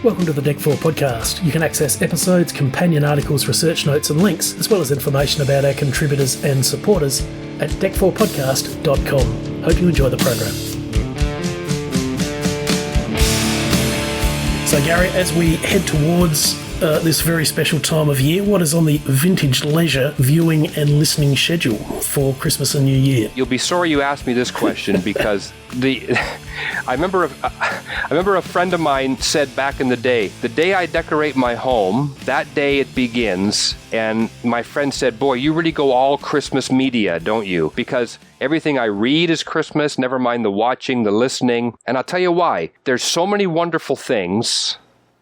Welcome to the DEC4 podcast. You can access episodes, companion articles, research notes and links, as well as information about our contributors and supporters at dec4podcast.com. Hope you enjoy the program. So Gary, as we head towards this very special time of year, what is on the Vintage Leisure viewing and listening schedule for Christmas and New Year? You'll be sorry you asked me this question because I remember a friend of mine said back in the day I decorate my home, that day it begins. And my friend said, boy, you really go all Christmas media, don't you? Because everything I read is Christmas, never mind the watching, the listening. And I'll tell you why. There's so many wonderful things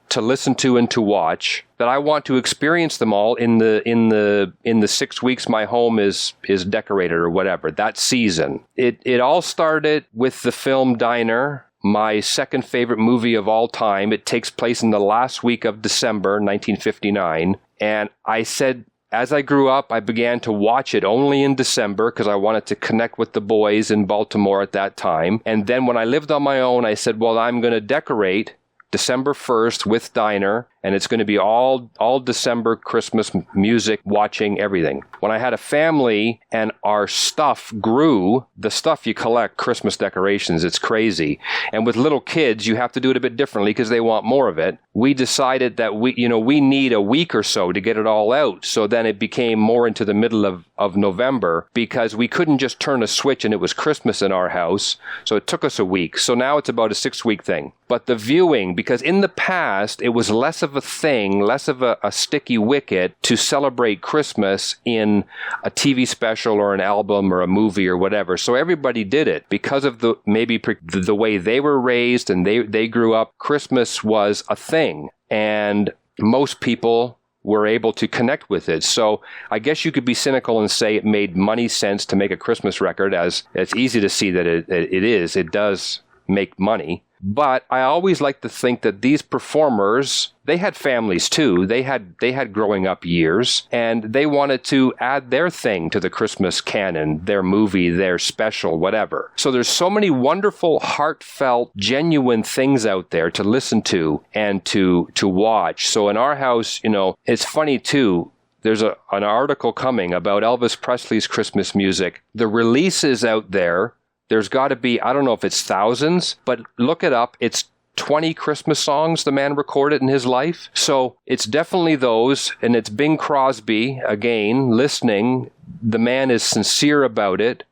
to listen to and to watch that I want to experience them all in the 6 weeks my home is decorated or whatever, that season. It all started with the film Diner, my second favorite movie of all time. It takes place in the last week of December 1959. And I said, as I grew up, I began to watch it only in December because I wanted to connect with the boys in Baltimore at that time. And then when I lived on my own, I said, well, I'm going to decorate December 1st with Diner, and it's going to be all December Christmas music, watching everything. When I had a family and our stuff grew, the stuff you collect, Christmas decorations, it's crazy. And with little kids, you have to do it a bit differently because they want more of it. We decided that we need a week or so to get it all out. So then it became more into the middle of November because we couldn't just turn a switch and it was Christmas in our house. So it took us a week. So now it's about a 6-week thing. But the viewing, because in the past, it was less of a thing, less of a sticky wicket to celebrate Christmas in a TV special or an album or a movie or whatever. So everybody did it because of the way they were raised and they grew up. Christmas was a thing, and most people were able to connect with it. So I guess you could be cynical and say it made money sense to make a Christmas record, as it's easy to see that it does make money. But I always like to think that these performers, they had families too. They had growing up years, and they wanted to add their thing to the Christmas canon, their movie, their special, whatever. So there's so many wonderful, heartfelt, genuine things out there to listen to and to watch. So in our house, it's funny too. There's an article coming about Elvis Presley's Christmas music. The releases out there, there's got to be, I don't know if it's thousands, but look it up. It's 20 Christmas songs the man recorded in his life. So it's definitely those, and it's Bing Crosby, again, listening. The man is sincere about it,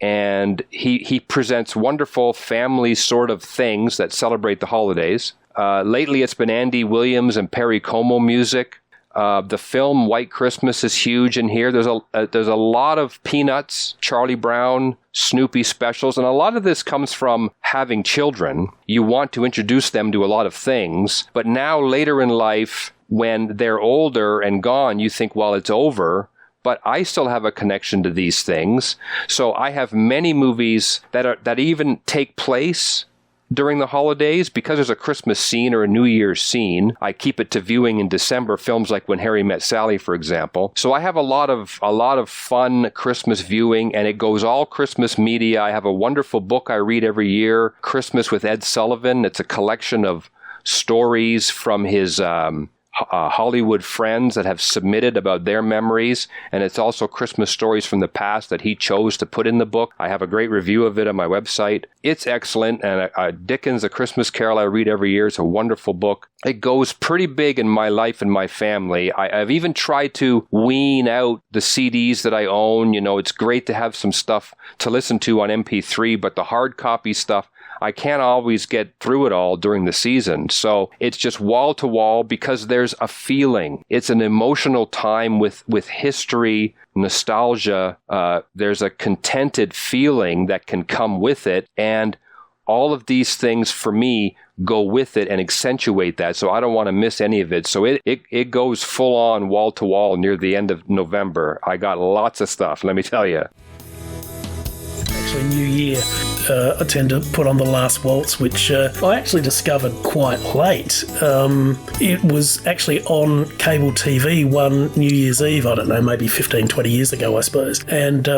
and he presents wonderful family sort of things that celebrate the holidays. Lately, it's been Andy Williams and Perry Como music. The film White Christmas is huge in here. There's a lot of Peanuts, Charlie Brown, Snoopy specials, and a lot of this comes from having children. You want to introduce them to a lot of things, but now later in life, when they're older and gone, you think, well, it's over. But I still have a connection to these things. So I have many movies that even take place during the holidays. Because there's a Christmas scene or a New Year's scene, I keep it to viewing in December, films like When Harry Met Sally, for example. So I have a lot of fun Christmas viewing, and it goes all Christmas media. I have a wonderful book I read every year, Christmas with Ed Sullivan. It's a collection of stories from his Hollywood friends that have submitted about their memories, and it's also Christmas stories from the past that he chose to put in the book. I have a great review of it on my website. It's excellent, and Dickens' A Christmas Carol I read every year. It's a wonderful book. It goes pretty big in my life and my family. I've even tried to wean out the CDs that I own. It's great to have some stuff to listen to on MP3, but the hard copy stuff, I can't always get through it all during the season. So it's just wall to wall because there's a feeling. It's an emotional time with history, nostalgia. There's a contented feeling that can come with it. And all of these things for me go with it and accentuate that. So I don't want to miss any of it. So it goes full on wall to wall near the end of November. I got lots of stuff, let me tell you. Actually, New Year, I tend to put on The Last Waltz, which I actually discovered quite late. It was actually on cable TV one New Year's Eve, I don't know, maybe 15, 20 years ago, I suppose. And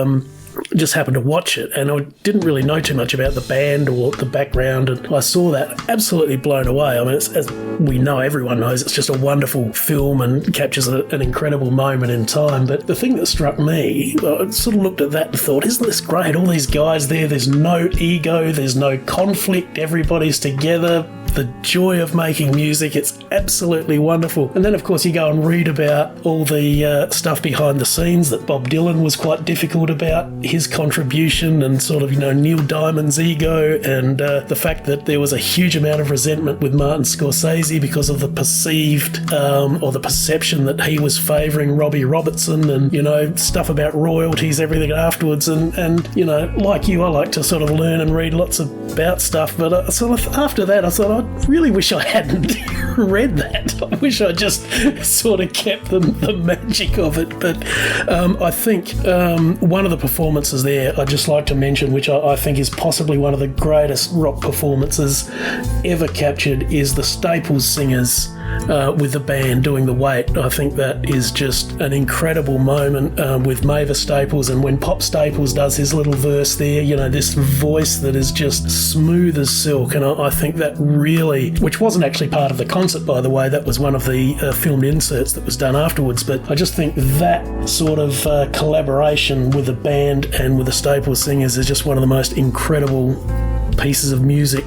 just happened to watch it, and I didn't really know too much about the band or the background, and I saw that, absolutely blown away. I mean, it's, as we know, everyone knows, it's just a wonderful film and captures an incredible moment in time. But the thing that struck me, I sort of looked at that and thought, isn't this great? All these guys there, there's no ego, there's no conflict, everybody's together, the joy of making music, it's absolutely wonderful. And then, of course, you go and read about all the stuff behind the scenes, that Bob Dylan was quite difficult about his contribution, and sort of, Neil Diamond's ego, and the fact that there was a huge amount of resentment with Martin Scorsese because of the perceived or the perception that he was favouring Robbie Robertson, and stuff about royalties, everything afterwards. And like you, I like to sort of learn and read lots about stuff, but sort of after that I thought, I really wish I hadn't read that. I wish I just sort of kept the magic of it. But I think one of the performances there I'd just like to mention, which I think is possibly one of the greatest rock performances ever captured, is the Staples Singers with the band doing The Wait. I think that is just an incredible moment with Mavis Staples, and when Pop Staples does his little verse there, this voice that is just smooth as silk. And I think that really, which wasn't actually part of the concert, by the way, that was one of the filmed inserts that was done afterwards, but I just think that sort of collaboration with the band and with the Staples Singers is just one of the most incredible pieces of music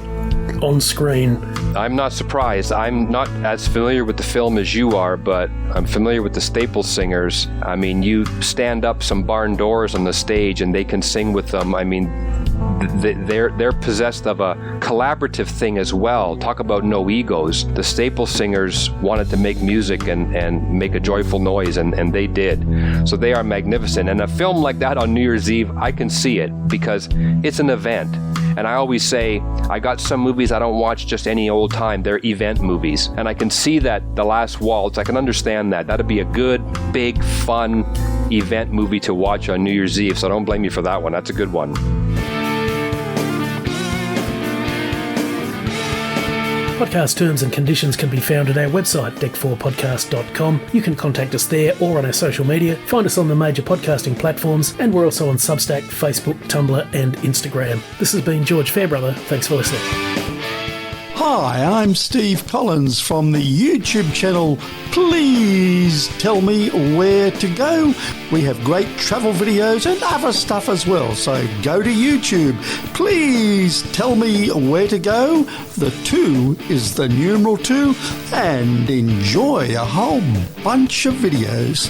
on screen. I'm not surprised. I'm not as familiar with the film as you are, but I'm familiar with the Staples Singers. I mean, you stand up some barn doors on the stage and they can sing with them. I mean, they're possessed of a collaborative thing as well. Talk about no egos. The Staples Singers wanted to make music and make a joyful noise, and they did. So they are magnificent. And a film like that on New Year's Eve, I can see it because it's an event. And I always say, I got some movies I don't watch just any old time. They're event movies. And I can see that The Last Waltz, I can understand that. That'd be a good, big, fun event movie to watch on New Year's Eve. So I don't blame you for that one. That's a good one. Podcast terms and conditions can be found at our website, DEC4podcast.com. You can contact us there or on our social media. Find us on the major podcasting platforms, and we're also on Substack, Facebook, Tumblr, and Instagram. This has been George Fairbrother. Thanks for listening. Hi, I'm Steve Collins from the YouTube channel Please Tell Me Where to Go. We have great travel videos and other stuff as well, so go to YouTube. Please tell me where to go. The 2 is the numeral 2, and enjoy a whole bunch of videos.